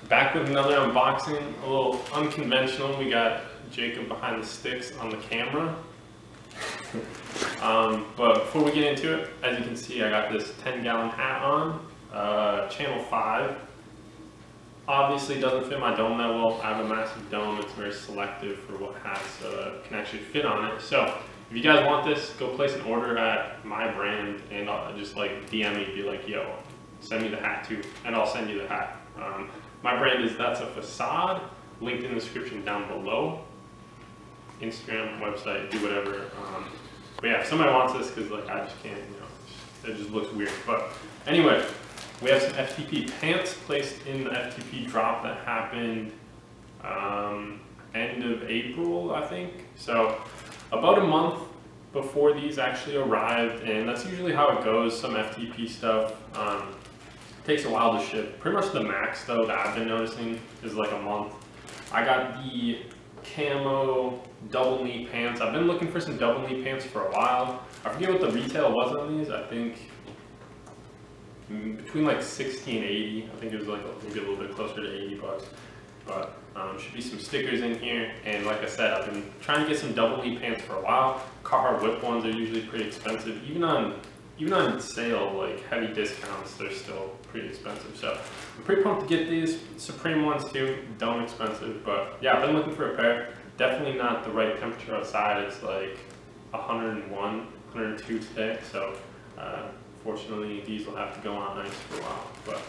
Back with another unboxing, a little unconventional. We got Jacob behind the sticks on the camera. But before we get into it, as you can see, I got this 10-gallon hat on, channel 5. Obviously doesn't fit my dome that well. I have a massive dome. It's very selective for what hats can actually fit on it. So if you guys want this, go place an order at my brand and I'll just like DM me, be like, yo, send me the hat too, and I'll send you the hat. My brand is That's a Facade, linked in the description down below. Instagram, website, do whatever. But yeah, if somebody wants this, because like I just can't, it just looks weird. But anyway, we have some FTP pants placed in the FTP drop that happened end of April, I think. So about a month before these actually arrived, and that's usually how it goes. Some FTP stuff takes a while to ship. Pretty much the max though that I've been noticing is like a month. I got the camo double knee pants. I've been looking for some double knee pants for a while. I forget what the retail was on these. I think between like 60 and 80. I think it was like maybe a little bit closer to 80 bucks. But should be some stickers in here. And like I said, I've been trying to get some double knee pants for a while. Carhartt whip ones are usually pretty expensive. Even on sale, like heavy discounts, they're still pretty expensive. So I'm pretty pumped to get these. Supreme ones too, don't expensive. But yeah, I've been looking for a pair. Definitely not the right temperature outside. It's like 101, 102 today. So fortunately, these will have to go on ice for a while. But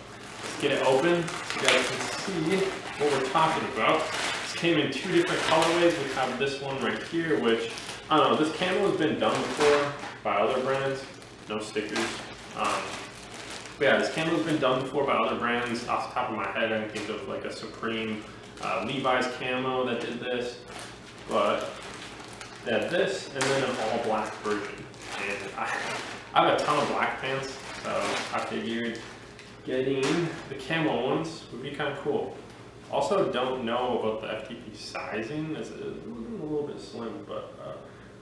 let's get it open so you guys can see what we're talking about. This came in 2 different colorways. We have this one right here, which, I don't know, this camo has been done before by other brands. No stickers. But yeah, this camo has been done before by other brands. Off the top of my head, I can think of like a Supreme Levi's camo that did this. But they had this and then an all black version. And I have a ton of black pants, so I figured getting the camo ones would be kind of cool. Also, don't know about the FTP sizing. It's a little bit slim, but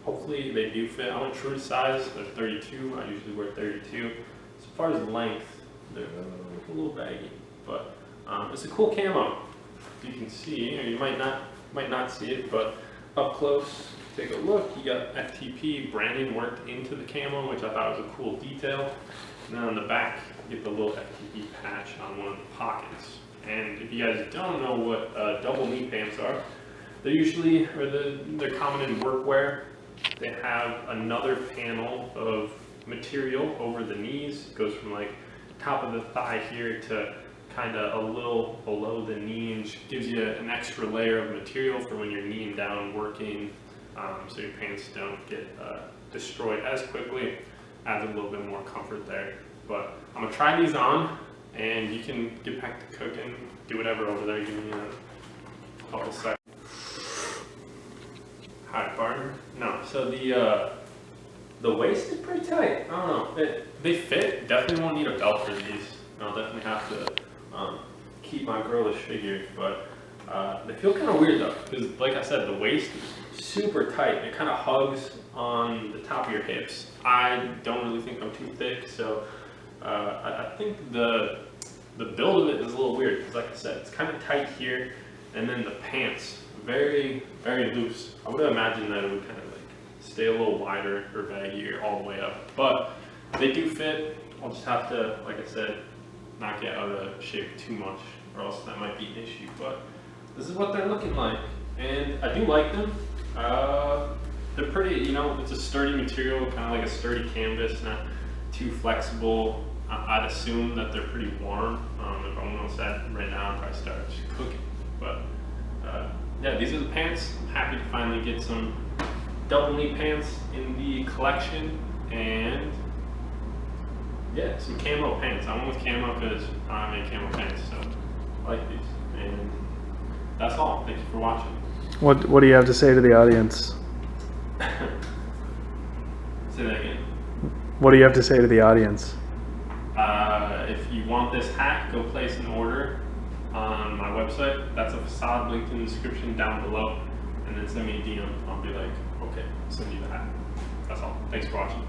hopefully they do fit. I went true to size. They're 32. I usually wear 32. As far as length, they're a little baggy, but it's a cool camo. You can see, or you might not see it, but up close, take a look. You got FTP branding worked into the camo, which I thought was a cool detail. And then on the back, you get the little FTP patch on one of the pockets. And if you guys don't know what double knee pants are, they're usually, they're common in workwear. They have another panel of material over the knees. It goes from like top of the thigh here to kind of a little below the knee, and gives you an extra layer of material for when you're kneeling down working, so your pants don't get destroyed as quickly. Adds a little bit more comfort there. But I'm gonna try these on, and you can get back to cooking, do whatever over there. Give me a couple seconds. Hi, partner. No, so the waist is pretty tight. I don't know. They fit. Definitely won't need a belt for these. I'll definitely have to keep my girlish figure, but they feel kind of weird though, because like I said, the waist is super tight. It kind of hugs on the top of your hips. I don't really think I'm too thick, so I think the build of it is a little weird, because like I said, it's kind of tight here, and then the pants, very, very loose. I would imagine that it would kind of like stay a little wider or baggier all the way up, but they do fit. I'll just have to, like I said, not get out of shape too much, or else that might be an issue. But this is what they're looking like, and I do like them. They're pretty, it's a sturdy material, kind of like a sturdy canvas, not too flexible. I'd assume that they're pretty warm. If I'm on set right now, I'd probably start just cooking. But yeah, these are the pants. I'm happy to finally get some double knee pants in the collection, and yeah, some camo pants. I went with camo because I make camo pants, so I like these. And that's all. Thank you for watching. What do you have to say to the audience? Say that again. What do you have to say to the audience? If you want this hat, go place an order on my website. That's a Facade, linked in the description down below. And then send me a DM. I'll be like, okay, send you the hat. That's all. Thanks for watching.